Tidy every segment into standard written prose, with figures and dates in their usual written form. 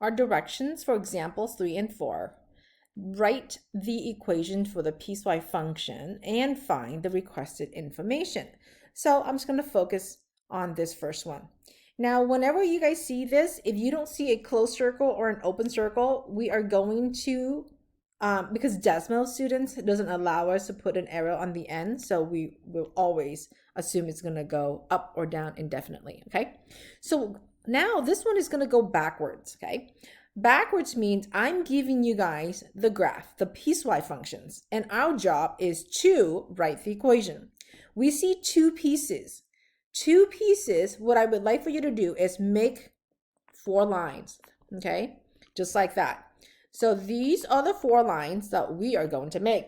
our directions for examples 3 and 4. Write the equation for the piecewise function and find the requested information. So I'm just going to focus on this first one. Now, whenever you guys see this, if you don't see a closed circle or an open circle, we are going to, because Desmo students doesn't allow us to put an arrow on the end, so we will always assume it's going to go up or down indefinitely, okay? So now this one is going to go backwards, okay? Backwards means I'm giving you guys the graph, the piecewise functions, and our job is to write the equation. We see two pieces. Two pieces, what I would like for you to do is make 4 lines, okay? Just like that. So these are the 4 lines that we are going to make.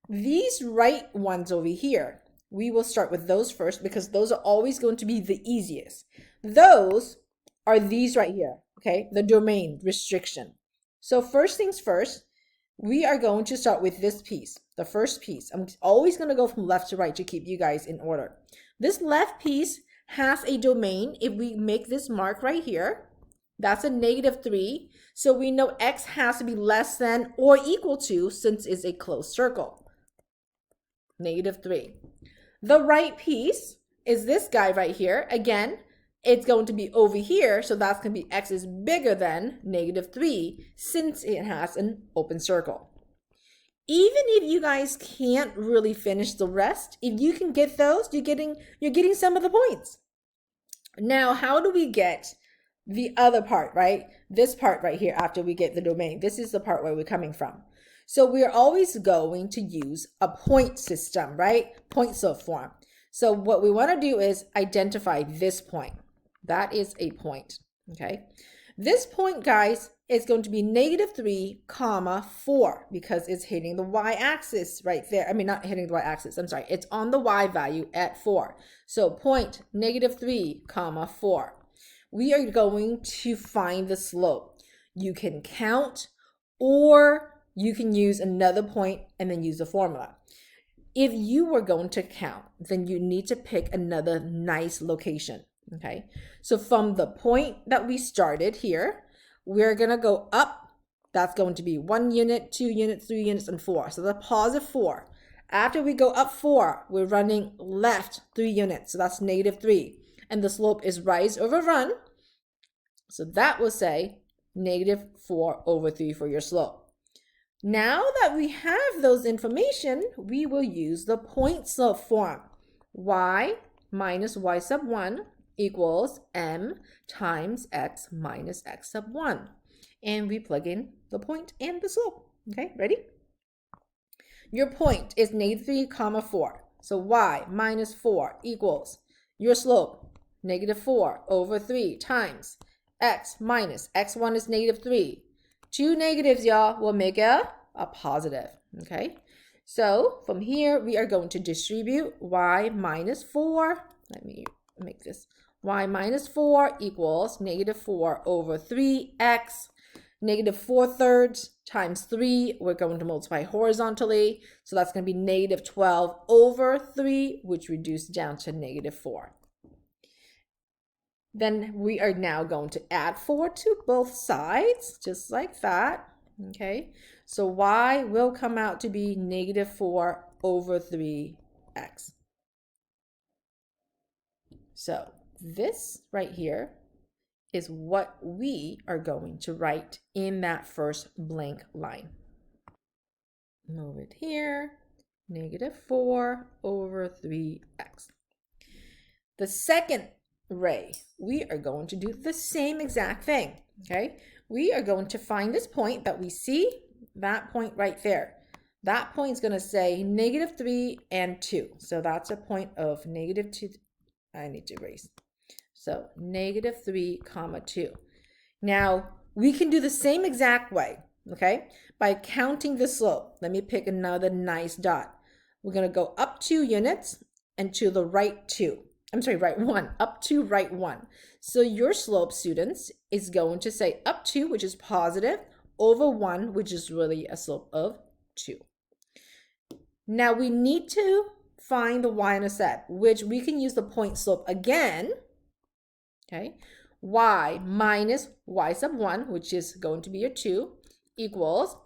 These right ones over here, we will start with those first because those are always going to be the easiest. Those are these right here, okay? The domain restriction. So first things first, we are going to start with this piece, the first piece. I'm always going to go from left to right to keep you guys in order. This left piece has a domain. If we make this mark right here, that's a -3. So we know x has to be less than or equal to, since it's a closed circle, -3. The right piece is this guy right here. Again, it's going to be over here, so that's going to be x is bigger than -3 since it has an open circle. Even if you guys can't really finish the rest, if you can get those, you're getting some of the points. Now, how do we get the other part, right? This part right here after we get the domain. This is the part where we're coming from. So we're always going to use a point system, right? Point slope form. So what we want to do is identify this point. That is a point, okay? This point, guys, is going to be -3, 4 because it's hitting the y-axis right there. I mean, not hitting the y-axis, I'm sorry. It's on the y value at 4. So point -3, 4. We are going to find the slope. You can count or you can use another point and then use the formula. If you were going to count, then you need to pick another nice location. Okay, so from the point that we started here, we're going to go up. That's going to be 1 unit, 2 units, 3 units, and 4. So the positive 4. After we go up 4, we're running left 3 units. So that's -3. And the slope is rise over run. So that will say -4/3 for your slope. Now that we have those information, we will use the point slope form. Y minus y sub 1 equals m times x minus x sub 1. And we plug in the point and the slope. Okay, ready? Your point is -3, 4. So y minus 4 equals your slope, -4/3 times x minus x1 is -3. 2 negatives, y'all, will make a positive. Okay, so from here, we are going to distribute y minus 4. Let me make this. Y minus 4 equals -4/3x. -4/3 times 3, we're going to multiply horizontally. So that's going to be -12/3, which reduced down to -4. Then we are now going to add 4 to both sides, just like that. Okay, so y will come out to be -4/3x. So this right here is what we are going to write in that first blank line. Move it here, -4/3x. The second ray, we are going to do the same exact thing, okay? We are going to find this point that we see, that point right there. That point is going to say -3 and 2. So that's a point of -2. I need to erase. So -3, 2. Now, we can do the same exact way, okay? By counting the slope. Let me pick another nice dot. We're going to go up 2 units and to the right 2. I'm sorry, right 1, up to right 1. So your slope, students, is going to say up 2, which is positive, over 1, which is really a slope of 2. Now we need to find the y-intercept, which we can use the point slope again. Okay, y minus y sub 1, which is going to be your 2, equals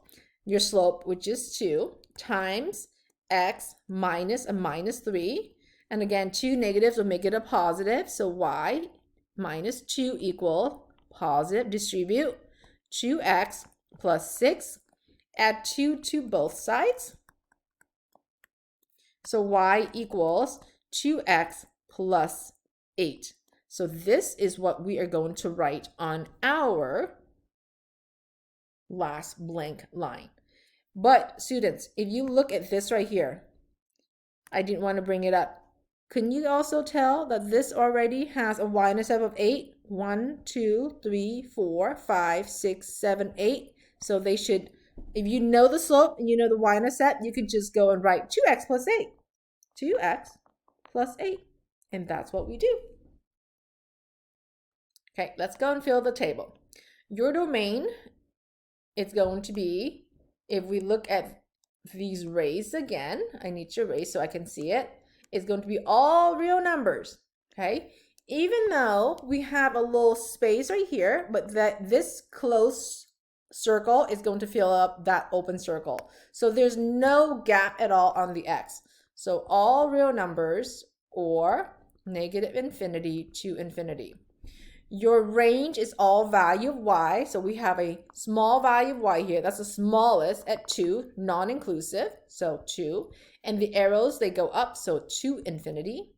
your slope, which is 2, times x minus a minus 3. And again, two negatives will make it a positive. So y minus 2 equal positive. Distribute 2x plus 6. Add 2 to both sides. So y equals 2x plus 8. So this is what we are going to write on our last blank line. But students, if you look at this right here, I didn't want to bring it up. Can you also tell that this already has a y-intercept of 8? 1, 2, 3, 4, 5, 6, 7, 8. So they should, if you know the slope and you know the y-intercept, you could just go and write 2x plus 8. 2x plus 8. And that's what we do. Okay, let's go and fill the table. Your domain is going to be, if we look at these rays again, I need to erase so I can see it. It's going to be all real numbers, okay? Even though we have a little space right here, but this close circle is going to fill up that open circle. So there's no gap at all on the x. So all real numbers or negative infinity to infinity. Your range is all value of y. So we have a small value of y here. That's the smallest at 2, non-inclusive. So 2. And the arrows, they go up. So to infinity.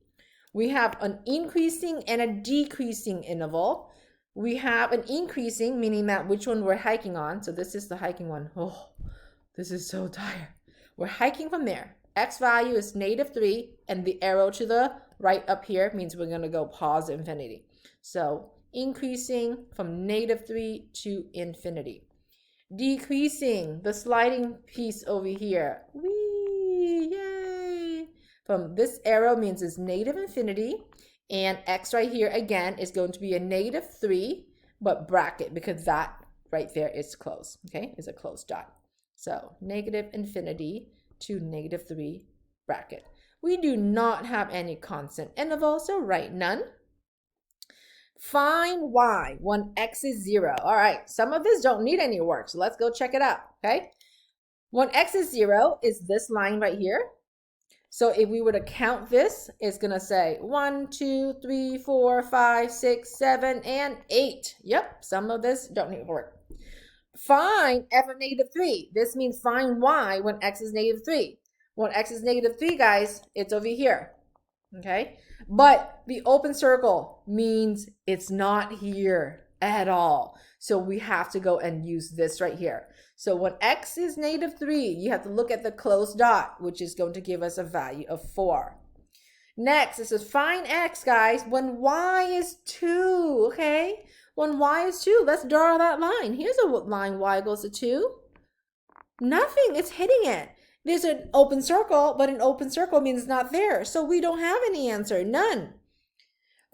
We have an increasing and a decreasing interval. We have an increasing, meaning that which one we're hiking on. So this is the hiking one. Oh, this is so tired. We're hiking from there. X value is -3. And the arrow to the right up here means we're going to go positive infinity. So increasing from -3 to infinity. Decreasing, the sliding piece over here. Whee, yay! From this arrow means it's negative infinity. And x right here, again, is going to be a -3, but bracket, because that right there is closed, okay? Is a closed dot. So negative infinity to -3 bracket. We do not have any constant interval, so write none. Find y when x is 0. All right, some of this don't need any work, so let's go check it out, okay? When x is 0 is this line right here. So if we were to count this, it's going to say 1, 2, 3, 4, 5, 6, 7, and 8. Yep, some of this don't need work. Find f of -3. This means find y when x is -3. When x is -3, guys, it's over here. Okay? But the open circle means it's not here at all. So we have to go and use this right here. So when x is -3, you have to look at the closed dot, which is going to give us a value of 4. Next, it says find x, guys, when y is 2, okay? When y is 2, let's draw that line. Here's a line y goes to 2. Nothing, it's hitting it. There's an open circle, but an open circle means it's not there. So we don't have any answer, none.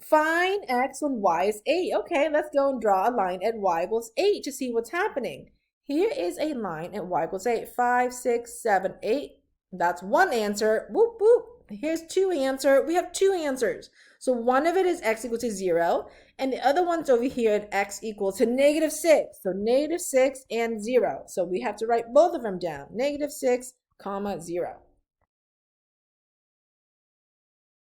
Find x when y is 8. Okay, let's go and draw a line at y equals 8 to see what's happening. Here is a line at y equals 8. 5, 6, 7, 8. That's one answer. Whoop, whoop. Here's two answer. We have two answers. So one of it is x equal to 0. And the other one's over here at x equals to -6. So -6 and 0. So we have to write both of them down. -6, comma 0.